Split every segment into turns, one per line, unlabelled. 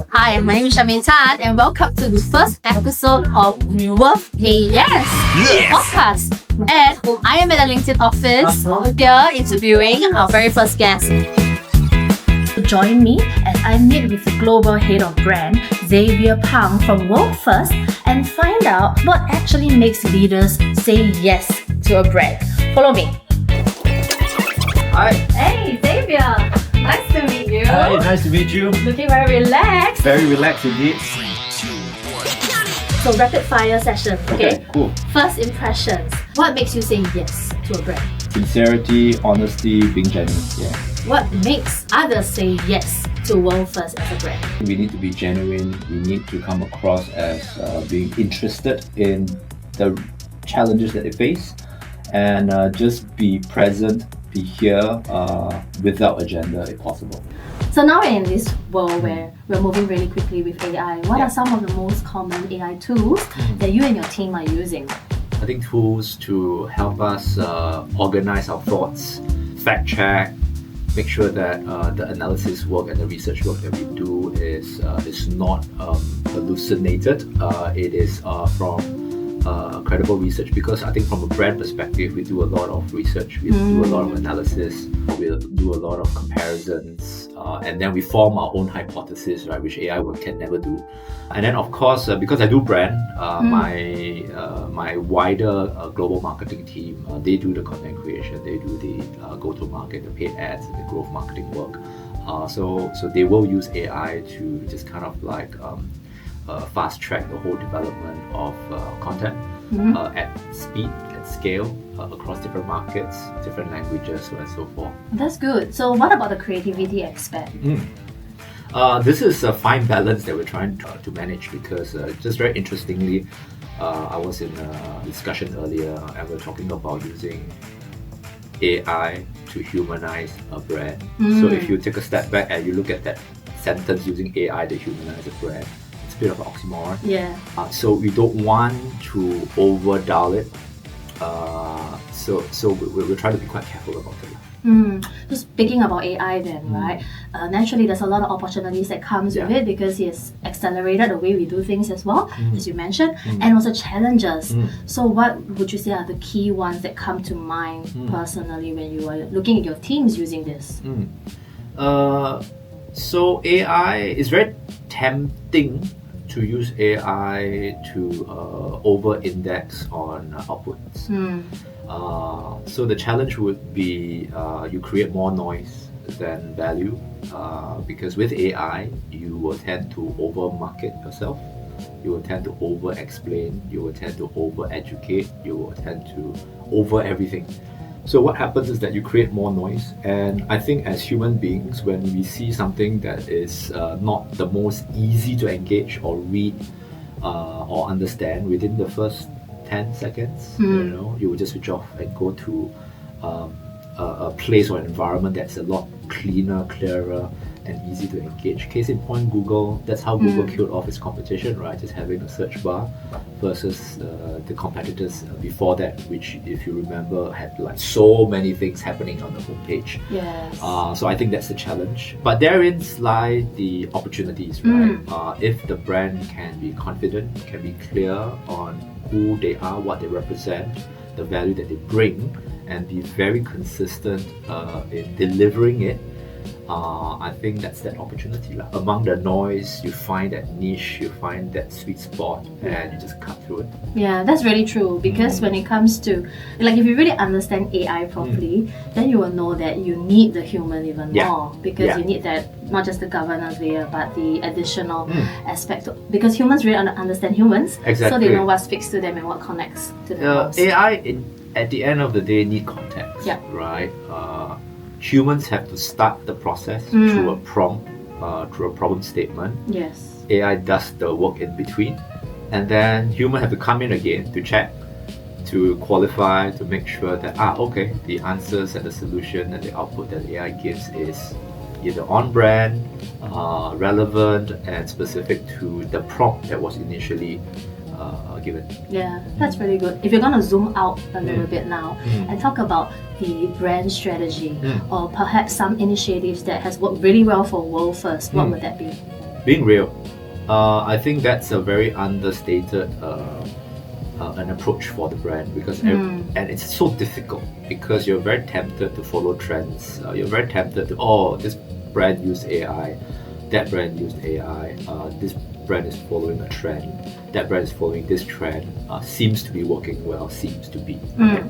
Hi, my name is Shamin Tan and welcome to the first episode of Worth Hey Yes, podcast. And I am at the LinkedIn office here interviewing our very first guest. Join me as I meet with the global head of brand, Xavier Pang from World First, and find out what actually makes leaders say yes to a brand. Follow me.
Hi.
Hey, Xavier. Nice to meet you.
Hi, nice to meet you.
Looking very relaxed.
Very relaxed indeed.
So rapid fire session. Okay.
Cool.
First impressions. What makes you say yes to a brand?
Sincerity, honesty, being genuine. Yeah.
What makes others say yes to World First as a brand?
We need to be genuine. We need to come across as being interested in the challenges that they face, and just be present, be here without agenda if possible.
So now we're in this world where we're moving really quickly with AI. What are some of the most common AI tools that you and your team are using?
I think tools to help us organize our thoughts, fact check, make sure that the analysis work and the research work that we do is not hallucinated. It is from credible research, because I think from a brand perspective, we do a lot of research, we do a lot of analysis, we do a lot of comparisons, and then we form our own hypothesis, right, which AI can never do. And then of course, because I do brand, my wider global marketing team, they do the content creation, they do the go-to-market, the paid ads, and the growth marketing work. So they will use AI to just kind of like fast track the whole development of content at speed, at scale, across different markets, different languages, so on and so forth.
That's good. So what about the creativity aspect?
This is a fine balance that we're trying to manage, because just very interestingly, I was in a discussion earlier and we're talking about using AI to humanize a brand. So if you take a step back and you look at that sentence, using AI to humanize a brand, a bit of an oxymoron.
Yeah.
So we don't want to overdull it. So we're trying to be quite careful about it.
So speaking about AI then, right? Naturally, there's a lot of opportunities that comes with it, because it's accelerated the way we do things as well, as you mentioned, and also challenges. So what would you say are the key ones that come to mind personally when you are looking at your teams using this?
So AI is very tempting to use AI to over-index on outputs. So the challenge would be you create more noise than value, because with AI you will tend to over-market yourself, you will tend to over-explain, you will tend to over-educate, you will tend to over-everything. So what happens is that you create more noise, and I think as human beings, when we see something that is not the most easy to engage or read or understand within the first 10 seconds, you will just switch off and go to a place or an environment that's a lot cleaner, clearer, and easy to engage. Case in point, Google. That's how Google killed off its competition, right? Just having a search bar versus the competitors before that, which, if you remember, had like so many things happening on the homepage.
Yes.
So I think that's the challenge. But therein lie the opportunities, right? If the brand can be confident, can be clear on who they are, what they represent, the value that they bring, and be very consistent in delivering it, I think that's that opportunity. Among the noise, you find that niche, you find that sweet spot, and you just cut through it.
Yeah, that's really true, because when it comes to, like, if you really understand AI properly, then you will know that you need the human even more, because you need that, not just the governance layer, but the additional aspect, because humans really understand humans, so they know what speaks to them and what connects to them most.
AI, at the end of the day, need context, right? Humans have to start the process through a prompt, through a problem statement.
Yes.
AI does the work in between, and then human have to come in again to check, to qualify, to make sure that okay, the answers and the solution and the output that AI gives is either on brand, relevant, and specific to the prompt that was initially given.
Yeah, that's really good. If you're going to zoom out a little bit now and talk about the brand strategy or perhaps some initiatives that has worked really well for World First, what would that be?
Being real. I think that's a very understated an approach for the brand because and it's so difficult because you're very tempted to follow trends. You're very tempted to this brand used AI, that brand used AI, this brand is following a trend, that brand is following this trend, seems to be working well, seems to be. Right?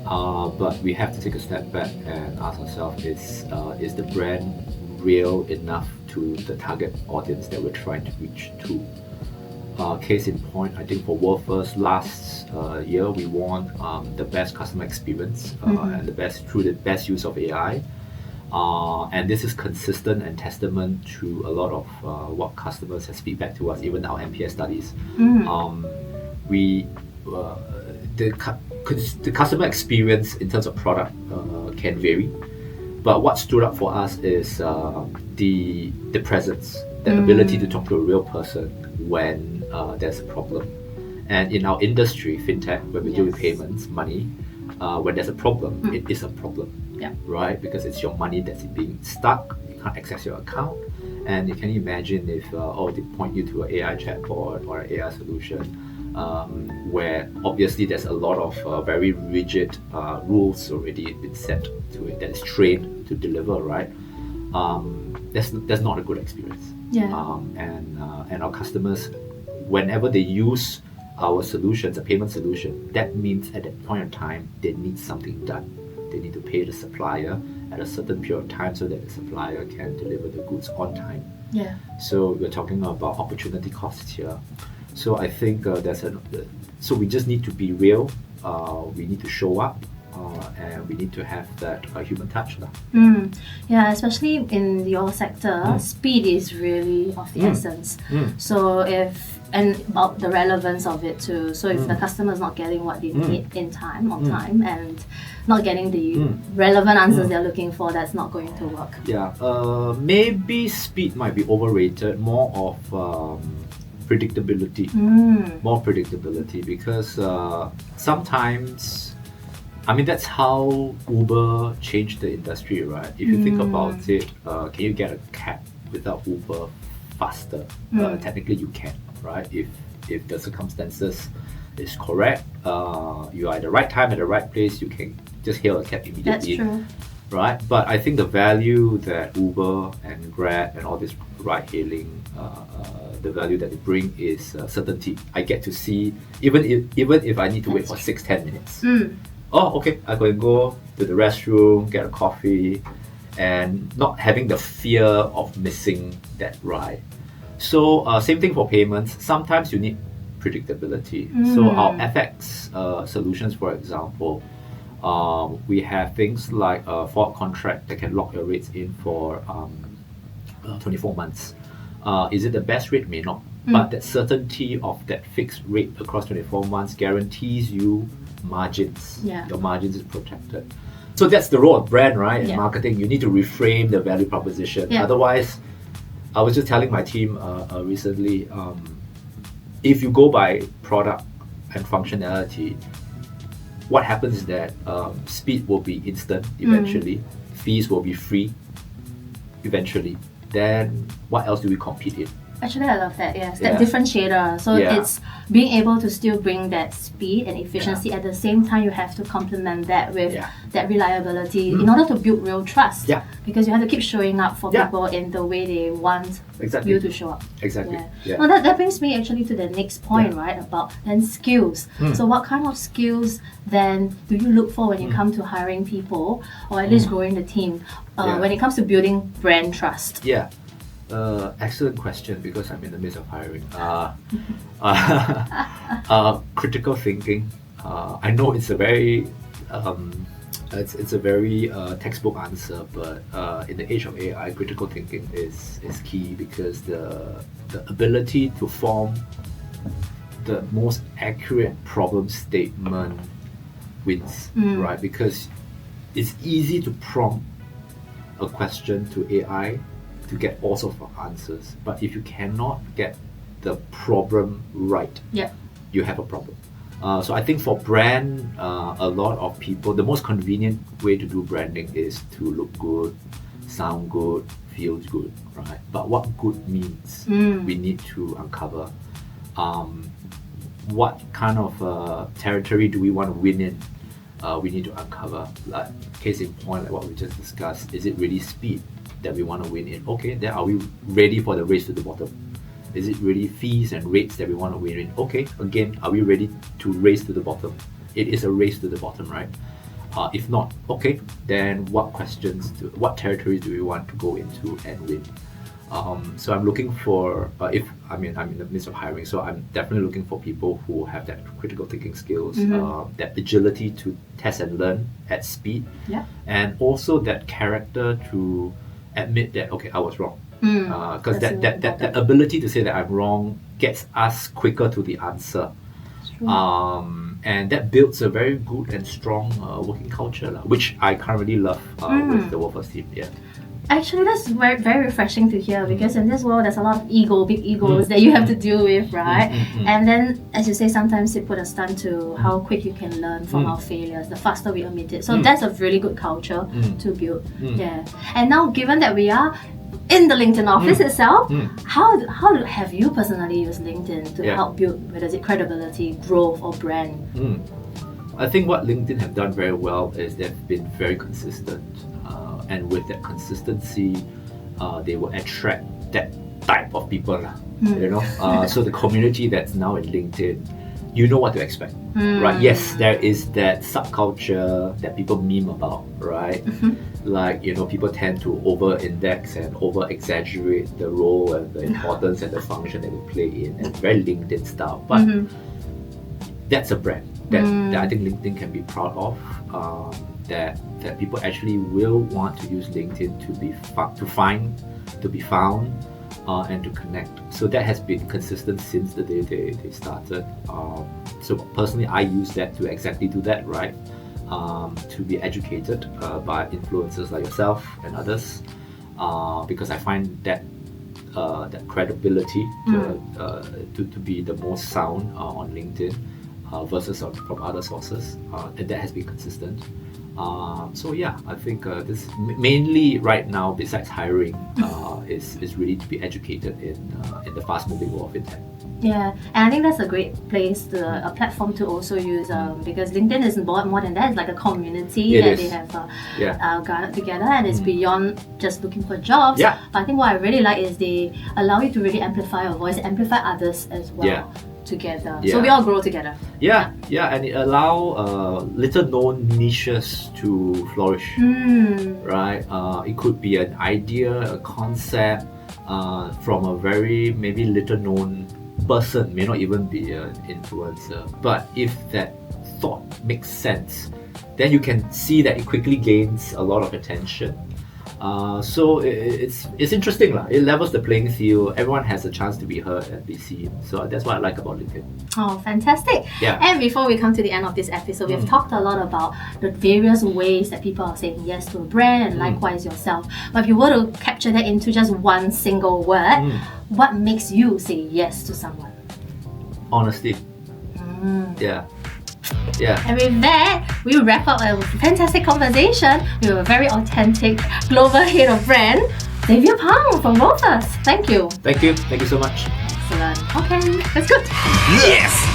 But we have to take a step back and ask ourselves, is the brand real enough to the target audience that we're trying to reach to? Case in point, I think for World First last year, we won the best customer experience and through the best use of AI. And this is consistent and testament to a lot of what customers have feedback to us, even our NPS studies. The customer experience in terms of product can vary, but what stood out for us is the presence, the ability to talk to a real person when there's a problem. And in our industry, fintech, when we deal with payments, money, when there's a problem, it is a problem, right? Because it's your money that's being stuck, you can't access your account. And you can imagine if they point you to an AI chatbot or an AI solution, where obviously there's a lot of very rigid rules already been set to it that is trained to deliver, right? That's not a good experience. And our customers, whenever they use our solutions, a payment solution, that means at that point in time they need something done. They need to pay the supplier at a certain period of time so that the supplier can deliver the goods on time. So we're talking about opportunity costs here. So I think so we just need to be real. We need to show up, and we need to have that human touch.
Yeah, especially in your sector, speed is really of the essence. So about the relevance of it too. So if the customer is not getting what they need in time, on time, and not getting the relevant answers they're looking for, that's not going to work.
Maybe speed might be overrated. More of predictability. More predictability, because sometimes, I mean, that's how Uber changed the industry, right? If you think about it, can you get a cab without Uber faster? Technically you can, right? If the circumstances is correct, you are at the right time at the right place, you can just hail a cab immediately.
That's true.
Right? But I think the value that Uber and Grab and all this ride hailing, the value that they bring is certainty. I get to see, even if I need to wait for 6-10 minutes. Okay, I can go to the restroom, get a coffee, and not having the fear of missing that ride. So same thing for payments. Sometimes you need predictability. So our FX solutions, for example, we have things like a forward contract that can lock your rates in for 24 months. Is it the best rate? May not. But that certainty of that fixed rate across 24 months guarantees you margins. Your margins is protected. So that's the role of brand, right? In marketing, you need to reframe the value proposition. Otherwise, I was just telling my team recently, if you go by product and functionality, what happens is that speed will be instant eventually, fees will be free eventually. Then what else do we compete in?
Actually, I love that. Yes, that differentiator. So it's being able to still bring that speed and efficiency at the same time. You have to complement that with that reliability in order to build real trust. Because you have to keep showing up for people in the way they want you to show up. Well, that brings me actually to the next point, right? About then skills. So what kind of skills then do you look for when you come to hiring people, or at least growing the team, when it comes to building brand trust?
Excellent question, because I'm in the midst of hiring. Critical thinking. I know it's a very it's a very textbook answer, but in the age of AI, critical thinking is key, because the ability to form the most accurate problem statement wins, right? Because it's easy to prompt a question to AI to get all sorts of answers, but if you cannot get the problem right, you have a problem. So I think for brand, a lot of people, the most convenient way to do branding is to look good, sound good, feels good, right? But what good means, we need to uncover. What kind of territory do we want to win in? We need to uncover. Like case in point, like what we just discussed, is it really speed that we want to win in? Okay, then are we ready for the race to the bottom? Is it really fees and rates that we want to win in? Okay, again, are we ready to race to the bottom? It is a race to the bottom, right? If not, okay, then what what territories do we want to go into and win? So I'm looking for, I'm in the midst of hiring, so I'm definitely looking for people who have that critical thinking skills, that agility to test and learn at speed, and also that character to admit that, okay, I was wrong. Because that ability to say that I'm wrong gets us quicker to the answer. And that builds a very good and strong working culture, which I currently love with the Workforce team. Yeah.
Actually, that's very, very refreshing to hear, because in this world there's a lot of big egos that you have to deal with, right? And then, as you say, sometimes it put a stunt to how quick you can learn from our failures, the faster we admit it. So that's a really good culture to build. Yeah. And now, given that we are in the LinkedIn office itself, how have you personally used LinkedIn to help build, whether it's credibility, growth, or brand?
I think what LinkedIn have done very well is they've been very consistent. And with that consistency, they will attract that type of people. So the community that's now in LinkedIn, you know what to expect, right? Yes, there is that subculture that people meme about, right? Like, people tend to over-index and over-exaggerate the role and the importance and the function that they play in, and very LinkedIn style. But that's a brand that I think LinkedIn can be proud of. That people actually will want to use LinkedIn to be found, and to connect. So that has been consistent since the day they started. So personally, I use that to exactly do that, right? To be educated by influencers like yourself and others, because I find that credibility to be the most sound on LinkedIn versus from other sources, and that has been consistent. So yeah, I think this mainly right now, besides hiring, is really to be educated in the fast-moving world of fintech.
Yeah, and I think that's a great place, a platform to also use, because LinkedIn is more than that. It's like a community they have gathered together, and it's beyond just looking for jobs. But I think what I really like is they allow you to really amplify your voice, amplify others as well. Together, so we all grow together. And it allow
little known niches to flourish, right? It could be an idea, a concept from a very maybe little known person, may not even be an influencer, but if that thought makes sense, then you can see that it quickly gains a lot of attention. So it's interesting. It levels the playing field. Everyone has a chance to be heard and be seen. So that's what I like about LinkedIn.
Oh, fantastic. And before we come to the end of this episode, we've talked a lot about the various ways that people are saying yes to a brand, and likewise yourself. But if you were to capture that into just one single word, what makes you say yes to someone?
Honesty.
And with that, we wrap up a fantastic conversation with a very authentic global head of brand, Xavier Pang from Workforce. Thank you.
Thank you so much.
Excellent. Okay, that's good.
Yes!